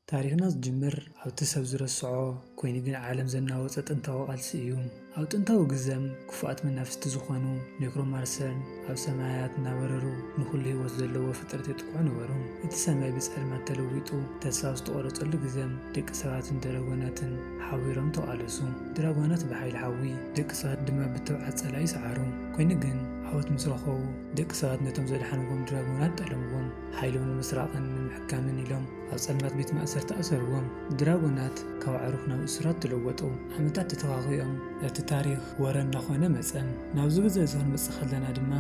ታሪክና ዝጅምር ኣብቲ ሰብ ዝረስዖ ኮይኑ ግን ዓለም ዘናወፀ ጥንታዊ ቃልሲ እዩ። ኣብ ጥንታዊ ግዘም ክፉኣት መናፍስቲ ዝኾኑ ኔክሮማንሰርን ኣብ ሰማያት እናበረሩ ንኩሉ ህይወት ዘለዎ ፍጥረት የጥቅዑ ነበሩ። እቲ ሰማይ ብጸልማት ተለዊጡ ተስፋ ዝተቆረፀሉ ግዘም ደቂ ሰባትን ድራጎናትን ሓቢሮም ተቃለሱ። ድራጎናት ብሓይሊ ሓዊ ደቂ ሰባት ድማ ብተውዓት ጸላይ ይሰዓሩ። ኮይኑ ግን ዓወት ምስ ረኸቡ ደቂ ሰባት ነቶም ዘድሓንዎም ድራጎናት ጠለምዎም። ሓይሎም ንምስራቅን ንምሕካምን ኢሎም ኣብ ጸልማት ቤት ማእሰርቲ ኣሰርዎም። ድራጎናት ካብ ኣዕሩኽ ናብ እስራት ተለወጡ። ዓመታት ተተኻኺኦም እቲ ታሪክ ወረ እናኾነ መፀ። ናብዚ ግዜ እዚ ክንመፅእ ከለና ድማ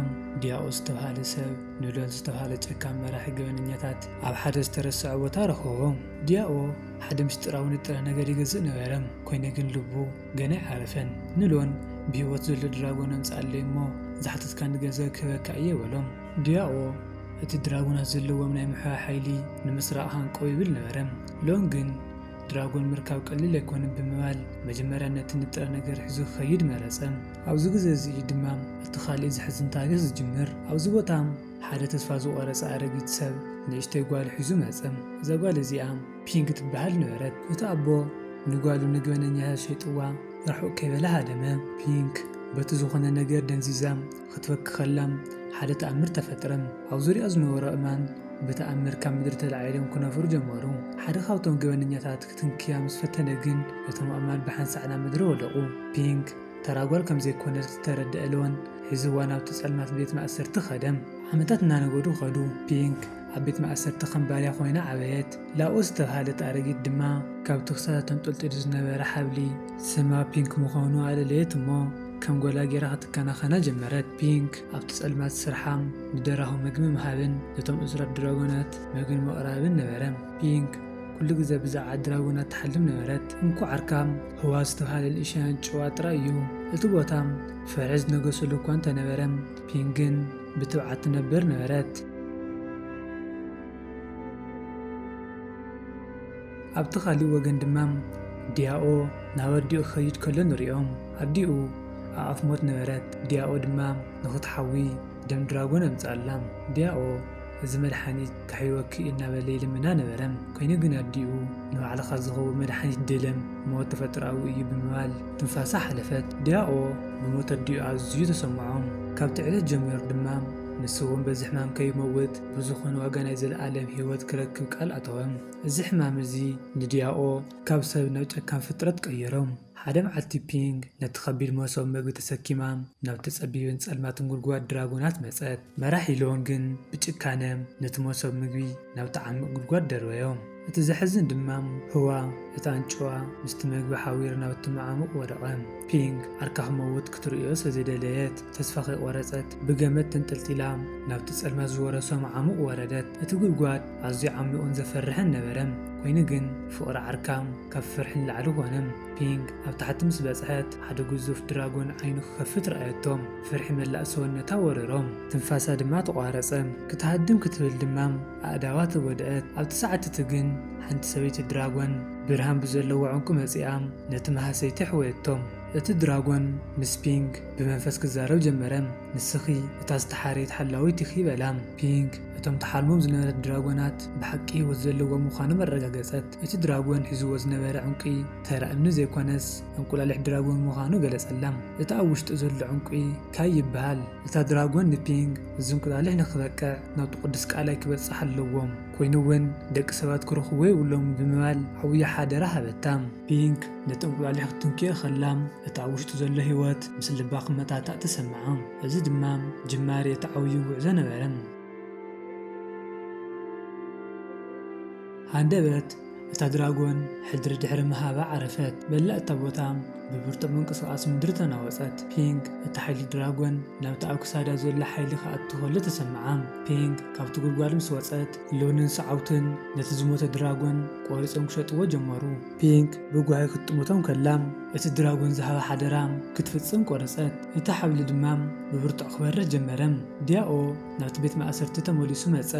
ዲያቆስ ዝተባሃለ ሰብ ንሎን ዝተባሃለ ጨካን መራሒ ገበነኛታት ኣብ ሓደ ዝተረስዐ ቦታ ረኸቦም። ዲያቆ ሓደ ምስጢራዊ ንጥረ ነገር ይገዝእ ነበረ። ኮይኑ ግን ልቡ ገና ይዓረፈን። ንሎን ብሂወት ዘሎ ድራጎን ኣምፅኣለይ እሞ ዝሓተትካ ንገንዘብ ክህበካ እየ በሎም። ዲያቆ እቲ ድራጎናት ዘለዎም ናይ ምሕያሕ ሓይሊ ንምስራቅ ሃንቆ ይብል ነበረ። ሎን ግን ድራጎን ምርካብ ቀሊል ኣይኮነን ብምባል መጀመርያ ነቲ ንጥረ ነገር ሒዙ ክኸይድ መረፀ። ኣብዚ ግዜ እዚ ድማ እቲ ካልእ ዝሕዝን ታሪክ ዝጅምር። ኣብዚ ቦታ ሓደ ተስፋ ዝቆረፀ ኣረጊት ሰብ ንእሽተይ ጓል ሒዙ መፀ። እዛ ጓል እዚኣ ፒንክ ትበሃል ነበረት። እቲ ኣቦ ንጓሉ ንገበነኛታት ሸይጥዋ ርሑቕ ከይበላ ሃደመ። ፒንክ በቲ ዝኾነ ነገር ደንዚዛ ክትፈክር ከላ ሓደ ተኣምር ተፈጥረ። ኣብ ዙርያ ዝነበሩ እማን ብተኣምር ካብ ምድሪ ተላዒሎም ክነፍሩ ጀመሩ። ሓደ ካብቶም ገበነኛታት ክትንክያ ምስ ፈተነ ግን እቶም እማን ብሓንሳዕ ናብ ምድሪ ወደቁ። ፒንክ ተራጓል ከም ዘይኮነት ዝተረድአ ሎን ሒዝዋ ናብቲ ጸልማት ቤት ማእሰርቲ ኸደም። ዓመታት እናነገዱ ኸዱ። ፒንክ ኣብ ቤት ማእሰርቲ ከም ባርያ ኮይና ዓበየት። ላኦስ ዝተባሃለት ኣረጊት ድማ ካብቲ ክሳዳ ተንጠልጢሉ ዝነበረ ሓብሊ ስማ ፒንክ ምዃኑ ኣለለየት እሞ ከም ጎላ ጌራ ክትከናኸና ጀመረት። ፒንክ ኣብቲ ጸልማት ስርሓም ንደራሁ ምግቢ ምሃብን ነቶም እስራት ድራጎናት ምግቢ ምቕራብን ነበረ። ፒንክ ኩሉ ግዜ ብዛዕባ ድራጎናት ትሓልም ነበረት። እንኩ ዓርካም ህዋ ዝተባሃለ ንእሽተይ ጭዋ ጥራይ እዩ። እቲ ቦታ ፍርሒ ዝነገሰሉ እኳ እንተነበረ ፒንክ ግን ብትብዓት ትነብር ነበረት። ኣብቲ ካልእ ወገን ድማ ዲያቆ ናብ ኣዲኡ ክኸይድ ከሎ ንሪኦም። ኣዲኡ ኣብ ሞት ነበረት። ዲያቆ ድማ ንኽትሓዊ ደም ድራጎን ኣምፅኣላ። ዲያቆ እዚ መድሓኒት ካሕይወኪ እናበለ ይልምና ነበረ። ኮይኑ ግን ኣዲኡ ንባዕልኻ ዝኸውን መድሓኒት ድለም ሞት ተፈጥራዊ እዩ ብምባል ትንፋሳ ሓለፈት። ዲያቆ ብሞት ኣዲኡ ኣዝዩ ተሰምዖም። ካብቲ ዕለት ጀሚሩ ድማ ንሱ እውን በዚ ሕማም ከይመውት ብዝኾነ ዋጋ ናይ ዘለኣለም ሂወት ክረክብ ቃል ኣተወም። እዚ ሕማም እዚ ንዲያቆ ካብ ሰብ ናብ ጨካን ፍጥረት ቀየሮም። ሓደ መዓልቲ ፒንክ ነቲ ከቢድ መሶብ ምግቢ ተሰኪማ ናብቲ ጸቢብን ጸልማትን ጉድጓድ ድራጎናት መፀት። መራሒ ሎን ግን ብጭካነ ነቲ መሶብ ምግቢ ናብቲ ዓሚቕ ጉድጓድ ደርበዮም። እቲ ዘሕዝን ድማ ህዋ እታ አንጭዋ ምስቲ ምግቢ ሓዊር ናብቲ መዓሙቕ ወደቐ። ፒንክ ዓርካ ክመውት ክትርእዮ ስለዘይደለየት ተስፋ ከይቆረፀት ብገመድ ተንጠልጢላ ናብቲ ጸልማት ዝወረሶ መዓሙቕ ወረደት። እቲ ጉድጓድ ኣዝዩ ዓሚቑን ዘፈርሕን ነበረ። ኮይኑ ግን ፍቕሪ ዓርካ ካብ ፍርሒ ንላዕሊ ኾነ። ፒንክ ኣብ ታሕቲ ምስ በጽሐት ሓደ ግዙፍ ድራጎን ዓይኑ ክኸፍት ረኣየቶም። ፍርሒ መላእ ሰውነታ ወረሮም። ትንፋሳ ድማ ተቋረፀ። ክትሃድም ክትብል ድማ ኣእዳዋ ተጎድአት። ኣብቲ ሰዓት እቲ ግን ሓንቲ ሰበይቲ ድራጎን ብርሃን ብዘለዎ ዕንቁ መጺኣ ነቲ መሃሰይቲ ሕወየቶም። እቲ ድራጎን ምስ ፒንክ ብመንፈስ ክዛረብ ጀመረ። ንስኺ እታ ዝተሓረየት ሓላዊት ኢኺ በላ። ፒንክ እቶም ተሓልሞም ዝነበረት ድራጎናት ብሓቂ ህይወት ዘለዎም ምዃኖም ኣረጋገፀት። እቲ ድራጎን ሒዝዎ ዝነበረ ዕንቂ ተራ እምኒ ዘይኮነስ እንቁላሊሕ ድራጎን ምዃኑ ገለጸላ። እቲ ኣብ ውሽጡ ዘሎ ዕንቂ ካይ ይበሃል። እታ ድራጎን ንፒንክ እዚ እንቁላሊሕ ንክበቅዕ ናብቲ ቅዱስ ቃላይ ክበጽሕ ኣለዎም። ኮይኑ እውን ደቂ ሰባት ክረኽብዎ የብሎም ብምባል ዓብዪ ሓደራ ሃበታ። ፒንክ ነቲ እንቁላሊሕ ክትንክዮ ከላ እቲ ኣብ ውሽጡ ዘሎ ህይወት ምስ ልባ ክመታታእ ተሰምዓ። እዚ ድማ ጅማሬ እቲ ዓብዪ ጉዕዞ ነበረ። ሃንደበት እታ ድራጎን ሕድሪ ድሕሪ መሃባ ዓረፈት። በላእ እታ ቦታ ብብርቱዕ ምንቅስቓስ ምድሪ ተናወፀት። ፒንክ እቲ ሓይሊ ድራጎን ናብቲ ኣብ ክሳዳ ዘሎ ሓይሊ ክኣቱ ከሎ ተሰምዓ። ፒንክ ካብቲ ጉድጓድ ምስ ወፀት ሎንን ሰዓውትን ነቲ ዝሞተ ድራጎን ቆሪፆም ክሸጥዎ ጀመሩ። ፒንክ ብጓሂ ክትጥምቶም ከላ እቲ ድራጎን ዝሃበ ሓደራ ክትፍጽም ቆረፀት። እቲ ሓብሊ ድማ ብብርቱዕ ክበርህ ጀመረ። ዲያቆ ናብቲ ቤት ማእሰርቲ ተመሊሱ መፀ።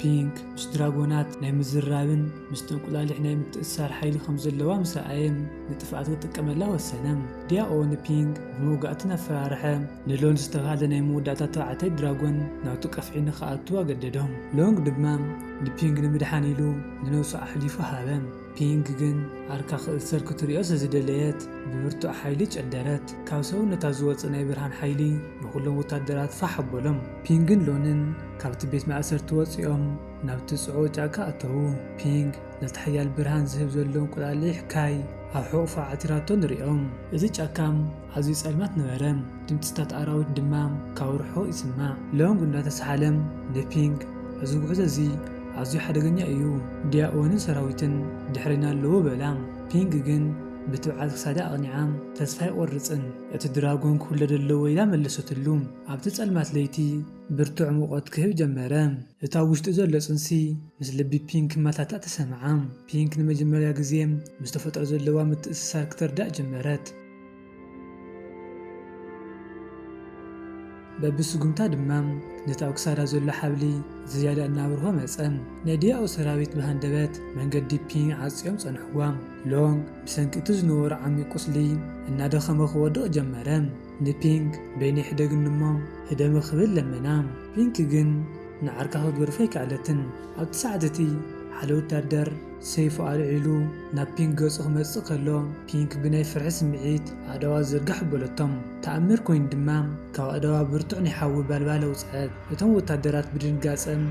ፒንክ ምስ ድራጎናት ናይ ምዝራብን ምስቲ እንቁላሊሕ ናይ ምትእስሳር ሓይሊ ከም ዘለዋ ምስ ረኣየ ንጥፍኣት ክጥቀመላ ወሰነ። ዲያቆ ንፒንክ ብምውጋእትን ኣፈራርሐ ንሎን ዝተባሃለ ናይ መወዳእታ ተባዕታይ ድራጎን ናብቲ ቀፍዒ ንኽኣቱ ኣገደዶም። ሎንግ ድማ ንፒንግ ንምድሓን ኢሉ ንነብሱ ኣሕሊፉ ሃበ። ፒንግ ግን ዓርካ ክእሰር ክትሪኦ ስለዝደለየት ብብርቱዕ ሓይሊ ጨደረት። ካብ ሰውነታ ዝወፅእ ናይ ብርሃን ሓይሊ ንኩሎም ወታደራት ፋሕ ኣበሎም። ፒንግን ሎንን ካብቲ ቤት ማእሰርቲ ወፂኦም ናብቲ ጽዑቕ ጫካ ኣተዉ። ፒንግ ነቲ ሓያል ብርሃን ዝህብ ዘሎ እንቁላሊሕ ካይ ኣብ ሕቑፋ ዓቲራቶ ንሪኦም። እዚ ጫካም ኣዝዩ ጸልማት ነበረ፣ ድምፅታት ኣራዊት ድማ ካብ ርሑቕ ይስማዕ። ሎንግ እንዳተሰሓለም ንፒንግ እዚ ጉዕዞ እዚ ኣዝዩ ሓደገኛ እዩ፣ ዲያኦንን ሰራዊትን ድሕሪና ኣለዎ በላ። ፒንግ ግን ብትብዓት ክሳዳ ኣቕኒዓ ተስፋ ይቖርፅን። እቲ ድራጎን ክውለድ ኣለዎ ኢላ መለሰትሉ። ኣብቲ ጸልማት ለይቲ ብርቱዕ ሙቐት ክህብ ጀመረ። እታ ውሽጢ ዘሎ ጽንሲ ምስ ልቢ ፒንግ ክመታታእ ተሰምዓ። ፒንግ ንመጀመርያ ግዜ ምስ ተፈጥሮ ዘለዋ ምትእስሳር ክተርዳእ ጀመረት። በብስጉምታ ድማ ነቲ ኣብ ክሳዳ ዘሎ ሓብሊ ዝያዳ እናብርሆ መፀ። ናይ ዲያኦ ሰራዊት ብሃንደበት መንገዲ ፒንግ ዓፂኦም ፀንሕዋ። ሎንግ ብሰንኪ እቲ ዝነበሮ ዓሚቕ ቁስሊ እናደኸመ ክወድቕ ጀመረ። ንፒንግ በይነይ ሕደግኒ እሞ ህደመ ክብል ለመና። ፒንግ ግን ንዓርካ ክትገርፎ ኣይከኣለትን። ኣብቲ ሰዓት እቲ ሓደ ወታደር ሰይፉ ኣልዒሉ ናብ ፒንግ ገጹ ክመጽእ ከሎ ፒንግ ብናይ ፍርሒ ስምዒት ኣእዳዋ ዝርጋሕ ኣበለቶም። ተኣምር ኮይኑ ድማ ካብ ኣእዳዋ ብርቱዕ ናይ ሓዊ ባልባል ኣውፅአት። እቶም ወታደራት ብድንጋጸን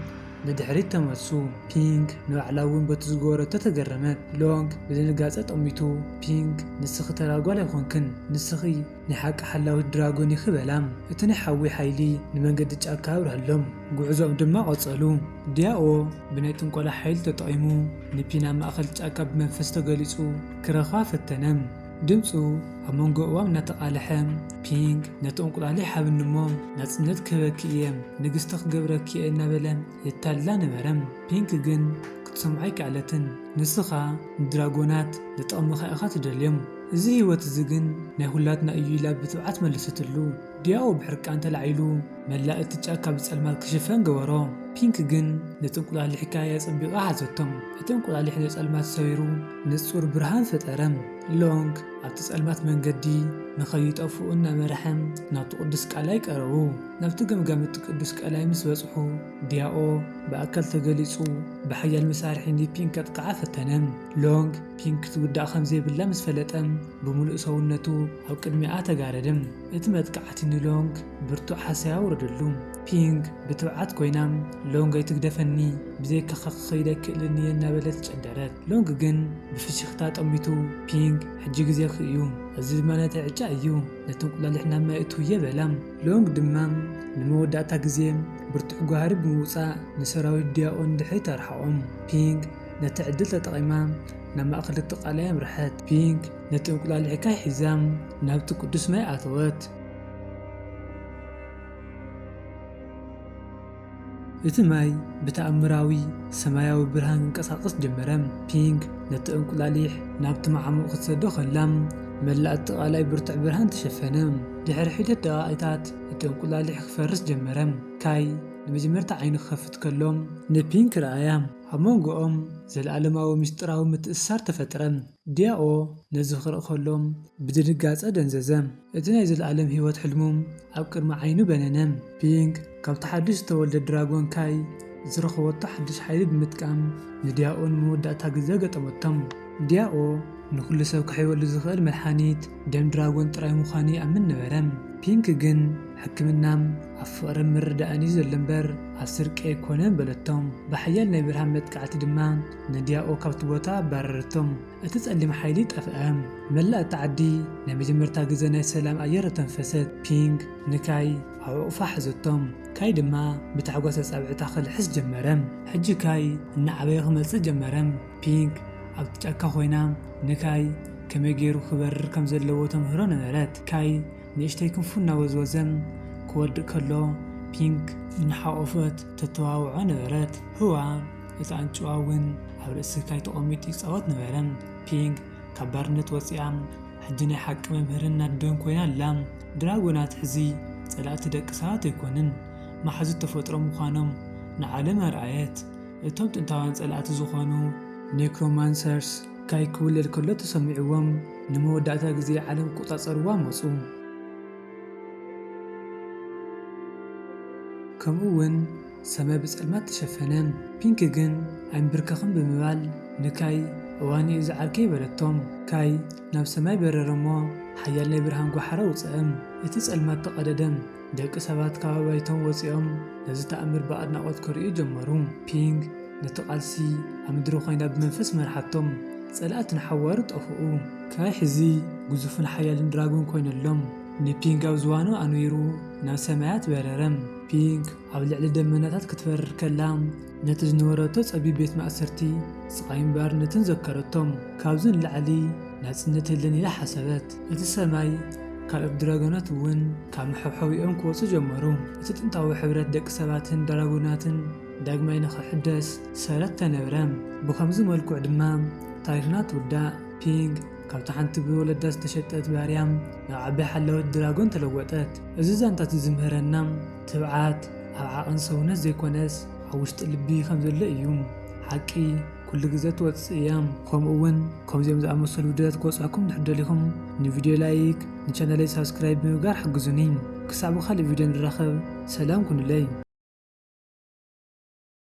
ንድሕሪት ተመሱ። ፒንግ ንባዕላ እውን በቲ ዝገበረቶ ተገረመት። ሎንግ ብድንጋጸ ጠሚቱ ፒንግ ንስኺ ተራጓል ኣይኮንክን፣ ንስኺ ናይ ሓቂ ሓላዊት ድራጎን ኢኺ በላ። እቲ ናይ ሓዊ ሓይሊ ንመንገዲ ጫካ ኣብርሃሎም። ጉዕዞኦም ድማ ቐጸሉ። ዲያኦ ብናይ ጥንቆላ ሓይሊ ተጠቒሙ ንፒና ማእኸል ጫካ ብመንፈስ ተገሊጹ ክረኽባ ፈተነ። ድምፁ ኣብ መንጎ እዋም እናተቓልሐ ፒንግ ነቲ እንቁላሊሕ ሓብኒ እሞ ናጽነት ክህበኪ እየ፣ ንግስቲ ክገብረኪ እየ እናበለ የታልላ ነበረ። ፒንግ ግን ክትሰምዖ ኣይከኣለትን። ንስኻ ንድራጎናት ንጥቕምኻ ኢኻ ትደልዮም፣ እዚ ህይወት እዚ ግን ናይ ሁላትና እዩ ኢላ ብትብዓት መለሰትሉ። ዲያኦ ብሕርቃን ተላዒሉ መላእ እቲ ጫካ ብጸልማት ክሽፈን ገበሮ። ፒንግ ግን ነቲ እንቁላሊሕ ካያ ፀቢቓ ሓዘቶም። እቲ እንቁላሊሕ ንጸልማት ሰቢሩ ንጹር ብርሃን ፈጠረ። ሎንግ ኣብቲ ጸልማት መንገዲ ንኸይጠፍኡ እናመርሐ ናብቲ ቅዱስ ቃላይ ቀረቡ። ናብቲ ገምጋም እቲ ቅዱስ ቃላይ ምስ በጽሑ ዲያኦ ብኣካል ተገሊጹ ብሓያል መሳርሒ ንፒንግ ከጥቅዓ ፈተነ። ሎንግ ፒንግ ክትውዳእ ከምዘይብላ ምስ ፈለጠ ብምሉእ ሰውነቱ ኣብ ቅድሚኣ ተጋረደ። እቲ መጥቃዕቲ ንሎንግ ብርቱዕ ሓሰያ ውረደሉ። ፒንግ ብትብዓት ኮይና ሎንግ ኣይትግደፈኒ፣ ብዘይካኻ ክኸይድ ኣይክእልኒ እየ እናበለት ጨደረት። ሎንግ ግን ብፍሽኽታ ጠሚቱ ፒንግ ሕጂ ግዜኺ እዩ፣ እዚ ድማ ናተይ ዕጫ እዩ፣ ነቲ እንቁላሊሕ ናብ ማይ እትው እየ በላ። ሎንግ ድማ ንመወዳእታ ግዜ ብርቱዕ ጓህሪ ብምውፃእ ንሰራዊት ዲያኦ ንድሕሪት ኣርሓቖም። ፒንግ ነቲ ዕድል ተጠቒማ ናብ ማእኸል እቲ ቃላይ ኣምርሐት። ፒንግ ነቲ እንቁላሊሕ ካይ ሒዛ ናብቲ ቅዱስ ማይ ኣተወት። እቲ ማይ ብተኣምራዊ ሰማያዊ ብርሃን ክንቀሳቐስ ጀመረ። ፒንግ ነቲ እንቁላሊሕ ናብቲ ማዕሙቕ ክትሰዶ ኸላ መላእ እቲ ቃላይ ብርቱዕ ብርሃን ተሸፈነ። ድሕሪ ሒደት ደቓኢታት እቲ እንቁላሊሕ ክፈርስ ጀመረ። ካይ ንመጀመርታ ዓይኒ ክኸፍት ከሎም ንፒንግ ረኣያ። ኣብ መንጎኦም ዘለኣለማዊ ምስጢራዊ ምትእስሳር ተፈጥረ። ዲያኦ ነዚ ክርኢ ከሎም ብድንጋጸ ደንዘዘ። እቲ ናይ ዘለኣለም ህይወት ሕልሙ ኣብ ቅድሚ ዓይኑ በነነ። ፒንግ ካብቲ ሓድሽ ዝተወልደ ድራጎን ካይ ዝረኸበቶ ሓድሽ ሓይሊ ብምጥቃም ንዲያኦ ንመወዳእታ ግዜ ገጠመቶም። ዲያኦ ንኩሉ ሰብ ክሕይወሉ ዝኽእል መድሓኒት ደም ድራጎን ጥራይ ምዃኑ ይኣምን ነበረ። ፒንግ ግን ሕክምና ኣብ ፍቕርን ምርዳእን እዩ ዘሎ እምበር ኣብ ስርቂ ኣይኮነን በለቶም። ብሓያል ናይ ብርሃን መጥቃዕቲ ድማ ንዲያኦ ካብቲ ቦታ ኣባረረቶም። እቲ ጸሊም ሓይሊ ጠፍአ። መላእ እቲ ዓዲ ናይ መጀመርታ ግዜ ናይ ሰላም ኣየር ተንፈሰት። ፒንግ ንካይ ኣብ ዕቑፋ ሒዘቶም። ካይ ድማ ብታሕጓስ ጻብዕታ ክልሕስ ጀመረ። ሕጂ ካይ እናዓበየ ክመጽእ ጀመረ። ፒንግ ኣብቲ ጫካ ኮይና ንካይ ከመይ ገይሩ ክበርር ከም ዘለዎ ተምህሮ ነበረት። ካይ ንእሽተይ ክንፉ እናወዝወዘ ክወድቕ ከሎ ፒንግ እናሓቆፈት ተተዋውዖ ነበረት። ህዋ እቲ ኣንጭዋ እውን ኣብ ርእሲ ካይ ተቐሚጡ ይፃወት ነበረ። ፒንግ ካብ ባርነት ወፂኣ ሕጂ ናይ ሓቂ መምህርን ናዶን ኮይና ኣላ። ድራጎናት ሕዚ ጸላእቲ ደቂ ሰባት ኣይኮንን፣ ማሕዙት ተፈጥሮ ምዃኖም ንዓለም ኣርኣየት። እቶም ጥንታውያን ጸላእቲ ዝኾኑ ኔክሮማንሰርስ ካይ ክውለድ ከሎ ተሰሚዕዎም ንመወዳእታ ግዜ ዓለም ክቆጻጸርዋ መፁ። ከምኡ እውን ሰማይ ብጸልማት ተሸፈነ። ፒንክ ግን ኣይንብርከኽን ብምባል ንካይ እዋን እዩ ዝዓርኬ ይበለቶም። ካይ ናብ ሰማይ በረረ እሞ ሓያል ናይ ብርሃን ጓሓረ ውፅአ። እቲ ጸልማት ተቐደደ። ደቂ ሰባት ካብ ባይቶም ወፂኦም ነዚ ተኣምር ብኣድናቖት ክሪኡ ጀመሩ። ፒንክ ነቲ ቃልሲ ኣብ ምድሪ ኮይና ብመንፈስ መርሓቶም። ጸላእትን ሓዋሩ ጠፍኡ። ካይ ሕዚ ግዙፍን ሓያልን ድራጎን ኮይነሎም ንፒንክ ኣብ ዝዋኑ ኣንቢሩ ናብ ሰማያት በረረ። ፒንክ ኣብ ልዕሊ ደመናታት ክትበርር ከላ ነቲ ዝነበረቶ ጸቢብ ቤት ማእሰርቲ ስቃይን ባርነትን ዘከረቶም። ካብዚ ንላዕሊ ናጽነት የለን ኢላ ሓሰበት። እቲ ሰማይ ካልኦት ድራጎናት እውን ካብ መሐብሐቢኦም ክወፁ ጀመሩ። እቲ ጥንታዊ ሕብረት ደቂ ሰባትን ድራጎናትን ዳግማይ ንኽሕደስ ሰረት ተነብረ። ብከምዚ መልክዕ ድማ ታሪኽና ትውዳእ። ፒንክ ካብቲ ሓንቲ ብወለዳ ዝተሸጠት ባርያ ናብ ዓባይ ሓላወት ድራጎን ተለወጠት። እዚ ዛንታት ዝምህረና ትብዓት ኣብ ዓቕን ሰውነት ዘይኮነስ ኣብ ውሽጢ ልቢ ከም ዘሎ እዩ። ሓቂ ኩሉ ግዜ ትወፅእ እያ። ከምኡውን ከምዚኦም ዝኣመሰሉ ቪድዮታት ክወፅአኩም ንሕደሊኹም ንቪድዮ ላይክ ንቻናለይ ሳብስክራይብ ብምግባር ሕግዙኒ። ክሳብ ካልእ ቪድዮ ንራኸብ። ሰላም ኩኑለይ።